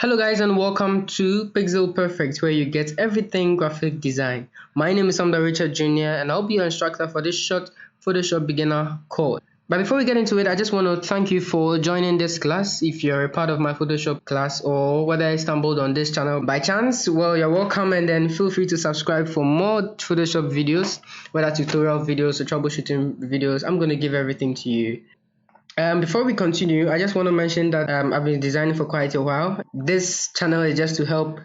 Hello guys and welcome to Pixel Perfect where you get everything graphic design. My name is Samda Richard Jr. and I'll be your instructor for this short Photoshop beginner course. But before we get into it, I just want to thank you for joining this class. If you're a part of my Photoshop class or whether I stumbled on this channel by chance, well, you're welcome, and then feel free to subscribe for more Photoshop videos, whether tutorial videos or troubleshooting videos. I'm going to give everything to you. Before we continue, I just want to mention that I've been designing for quite a while. This channel is just to help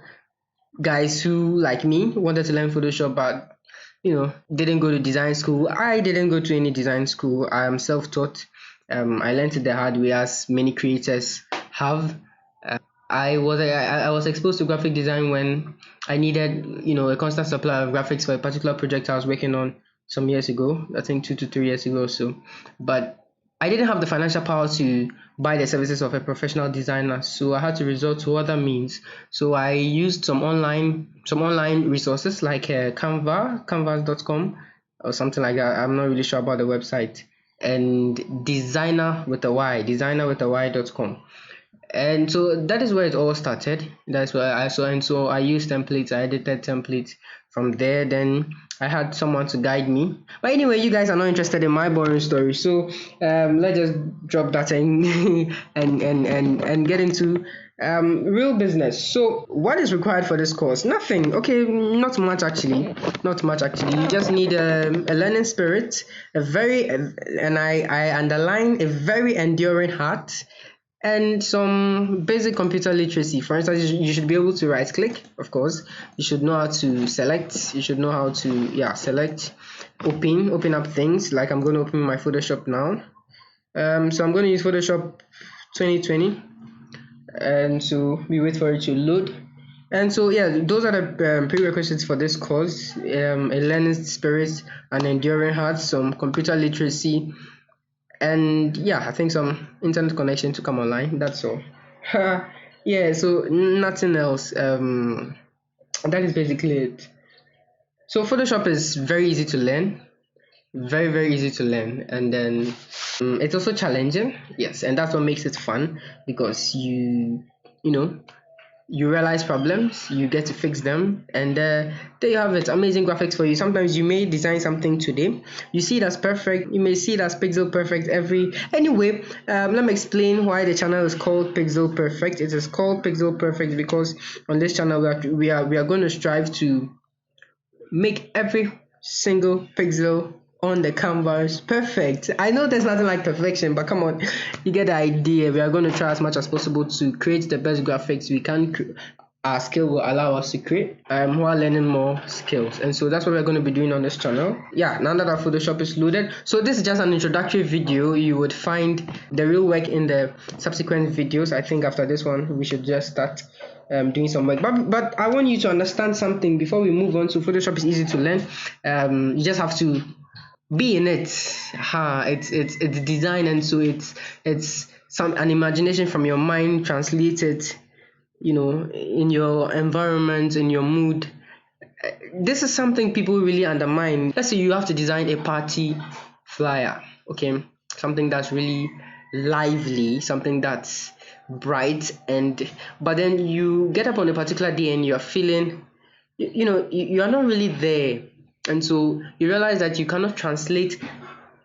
guys who, like me, wanted to learn Photoshop but didn't go to design school. I didn't go to any design school. I am self-taught. I learned it the hard way, as many creators have. I was exposed to graphic design when I needed a constant supply of graphics for a particular project I was working on some years ago. I think 2 to 3 years ago or so. But I didn't have the financial power to buy the services of a professional designer, so I had to resort to other means. So I used some online resources like canvas.com or something like that. I'm not really sure about the website, and designerwithy.com. And so that is where it all started. That's where I saw, and so I used templates. I edited templates from there. Then I had someone to guide me. But anyway, you guys are not interested in my boring story, so let's just drop that and and get into real business. So what is required for this course? Nothing. Okay, not much actually. Not much actually. You just need a learning spirit, a very and I underline a very enduring heart, and some basic computer literacy. For instance, you should be able to right click, of course. You should know how to select. You should know how to select, open up things. Like I'm going to open my Photoshop now. So I'm going to use Photoshop 2020, and so we wait for it to load. And so those are the prerequisites for this course: a learning spirit, an enduring heart, some computer literacy, and I think some internet connection to come online. That's all. So nothing else. That is basically it. So Photoshop is very easy to learn, very easy to learn, and then it's also challenging. Yes, and that's what makes it fun, because you know you realize problems, you get to fix them, and there you have it. Amazing graphics for you. Sometimes you may design something today, you see it as perfect, you may see it as pixel perfect anyway. Let me explain why the channel is called Pixel Perfect. It is called Pixel Perfect because on this channel we are going to strive to make every single pixel on the canvas perfect. I know there's nothing like perfection, but come on, you get the idea. We are going to try as much as possible to create the best graphics we can. Our skill will allow us to create while learning more skills, and so that's what we're going to be doing on this channel. Now that our Photoshop is loaded, so this is just an introductory video. You would find the real work in the subsequent videos. I think after this one we should just start doing some work, but I want you to understand something before we move on. So Photoshop is easy to learn. You just have to be in it. It's design, and so it's an imagination from your mind translated in your environment, in your mood. This is something people really undermine. Let's say you have to design a party flyer, okay, something that's really lively, something that's bright, but then you get up on a particular day and you're feeling you are not really there, and so you realize that you cannot translate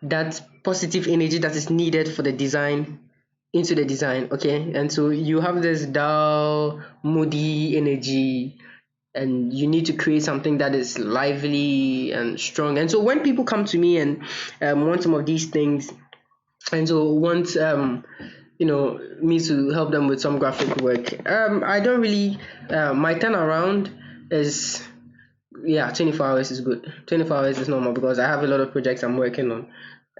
that positive energy that is needed for the design into the design, okay? And so you have this dull, moody energy, and you need to create something that is lively and strong. And so when people come to me and want some of these things, and so want me to help them with some graphic work, I don't really my turnaround is 24 hours is good. 24 hours is normal because I have a lot of projects I'm working on.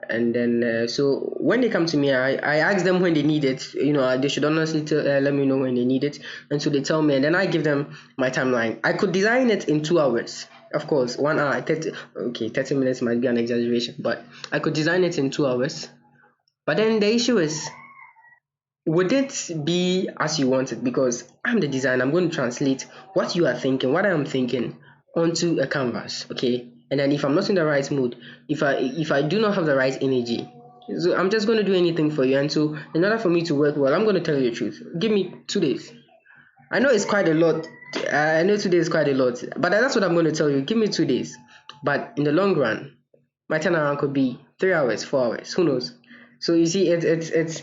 And then so when they come to me, I ask them when they need it. They should honestly let me know when they need it, and so they tell me, and then I give them my timeline. I could design it in 2 hours, of course. 1 hour, 30 minutes might be an exaggeration, but I could design it in 2 hours. But then the issue is, would it be as you want it? Because I'm the designer. I'm going to translate what you are thinking, what I am thinking, onto a canvas, okay? And then if I'm not in the right mood, if I do not have the right energy, so I'm just going to do anything for you. And so in order for me to work well, I'm going to tell you the truth. Give me 2 days. I know it's quite a lot. I know 2 days is quite a lot, but that's what I'm going to tell you. Give me 2 days, but in the long run, my turnaround could be 3 hours, 4 hours. Who knows? So you see, this is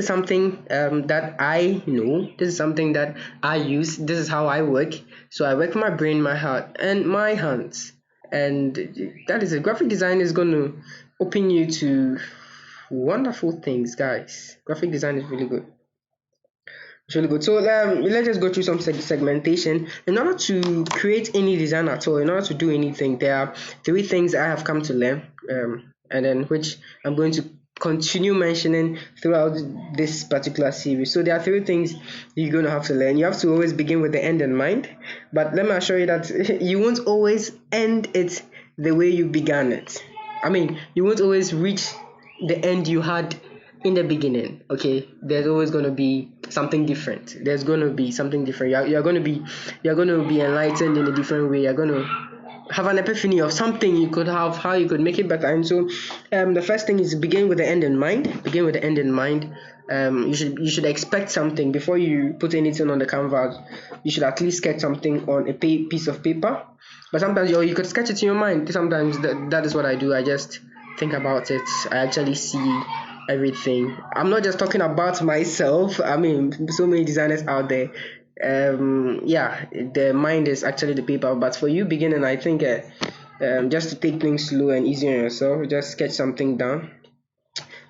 something that I know. This is something that I use. This is how I work. So I work my brain, my heart, and my hands, and that is it. Graphic design is going to open you to wonderful things, guys. Graphic design is really good. It's really good. So let's just go through some segmentation. In order to create any design at all, in order to do anything, there are 3 things I have come to learn, and then which I'm going to continue mentioning throughout this particular series. So there are 3 things you're going to have to learn. You have to always begin with the end in mind, but let me assure you that you won't always end it the way you began it. I mean, you won't always reach the end you had in the beginning. Okay, there's always going to be something different. There's going to be something different. You're going to be enlightened in a different way. You're going to have an epiphany of something you could have, how you could make it better. And so the first thing is begin with the end in mind. Begin with the end in mind. You should expect something before you put anything on the canvas. You should at least sketch something on a piece of paper. But sometimes you could sketch it in your mind. Sometimes that is what I do. I just think about it. I actually see everything. I'm not just talking about myself. I mean, so many designers out there. Yeah, the mind is actually the paper. But for you beginning, I think just to take things slow and easy on yourself, just sketch something down.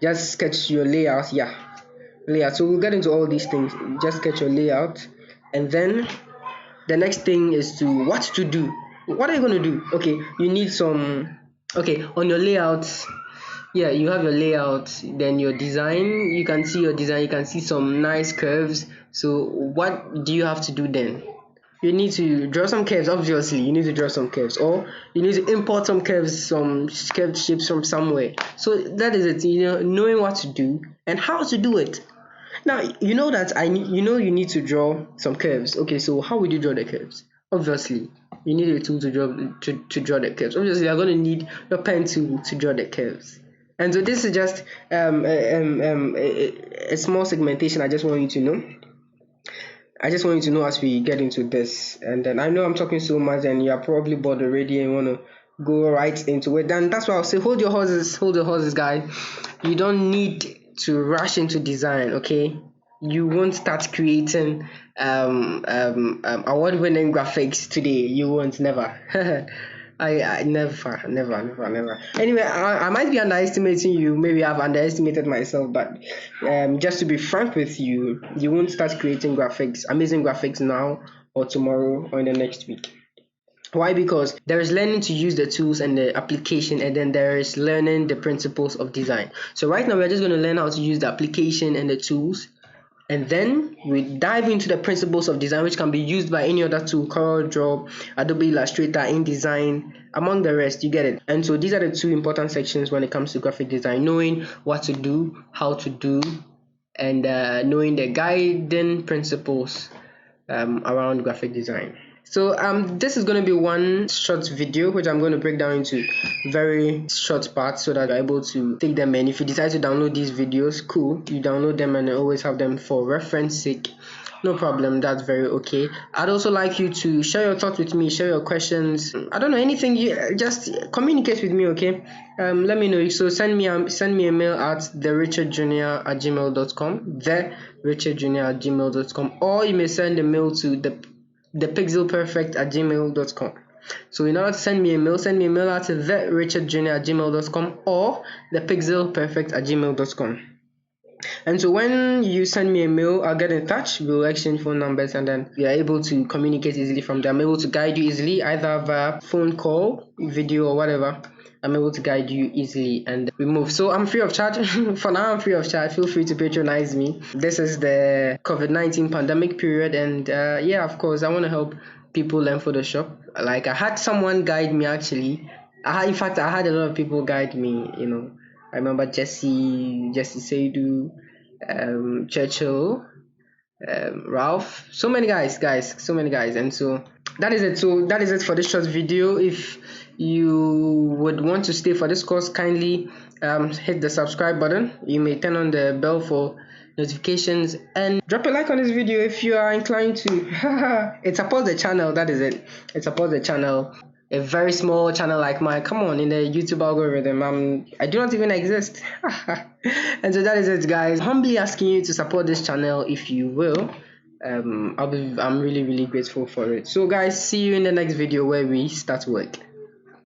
Just sketch your layout. Yeah, layout. So we'll get into all these things. Just sketch your layout, and then the next thing is to what to do. What are you going to do? Okay, you need some. Okay, on your layout, yeah, you have your layout, then your design. You can see your design, you can see some nice curves. So what do you have to do then? You need to draw some curves. Obviously you need to draw some curves, or you need to import some curves, some curved shapes from somewhere. So that is it, knowing what to do and how to do it. Now you know that you need to draw some curves. Okay, so how would you draw the curves? Obviously you need a tool to draw the curves. Obviously you're going to need your pen to draw the curves. And so this is just a small segmentation I just want you to know. I just want you to know as we get into this. And then I know I'm talking so much and you're probably bored already and want to go right into it. Then that's why I'll say hold your horses, guys. You don't need to rush into design, okay? You won't start creating award-winning graphics today. You won't, never. I never. Anyway, I might be underestimating you. Maybe I've underestimated myself, but just to be frank with you, you won't start creating graphics, amazing graphics now or tomorrow or in the next week. Why? Because there is learning to use the tools and the application, and then there is learning the principles of design. So right now we're just going to learn how to use the application and the tools, and then we dive into the principles of design, which can be used by any other tool: CorelDRAW, Adobe Illustrator, InDesign, among the rest. You get it? And so these are the 2 important sections when it comes to graphic design: knowing what to do, how to do, and knowing the guiding principles around graphic design. So this is going to be one short video which I'm going to break down into very short parts so that you're able to take them in. If you decide to download these videos, cool, you download them and always have them for reference sake. No problem, that's very okay. I'd also like you to share your thoughts with me, share your questions. I don't know, anything, you just communicate with me, okay? Let me know. So send me a mail at therichardjr@gmail.com, therichardjr@gmail.com, or you may send a mail to thepixelperfect@gmail.com. So in order to send me a mail at therichardjr@gmail.com or thepixelperfect@gmail.com. And so when you send me a mail, I'll get in touch, we'll exchange phone numbers, and then we are able to communicate easily from there. I'm able to guide you easily, either via phone call, video, or whatever. I'm able to guide you easily and we move. So I'm free of charge. For now, I'm free of charge. Feel free to patronize me. This is the COVID-19 pandemic period, and yeah, of course, I want to help people learn Photoshop. Like, I had someone guide me actually. In fact, I had a lot of people guide me, I remember Jesse Seidu, Churchill, Ralph, so many guys. And so that is it. So that is it for this short video. If you would want to stay for this course, kindly hit the subscribe button. You may turn on the bell for notifications and drop a like on this video if you are inclined to. It supports the channel. That is it. It supports the channel. A very small channel like mine, come on, in the YouTube algorithm, I do not even exist. And so that is it, guys. Humbly asking you to support this channel if you will. I'm really grateful for it. So guys, see you in the next video where we start work.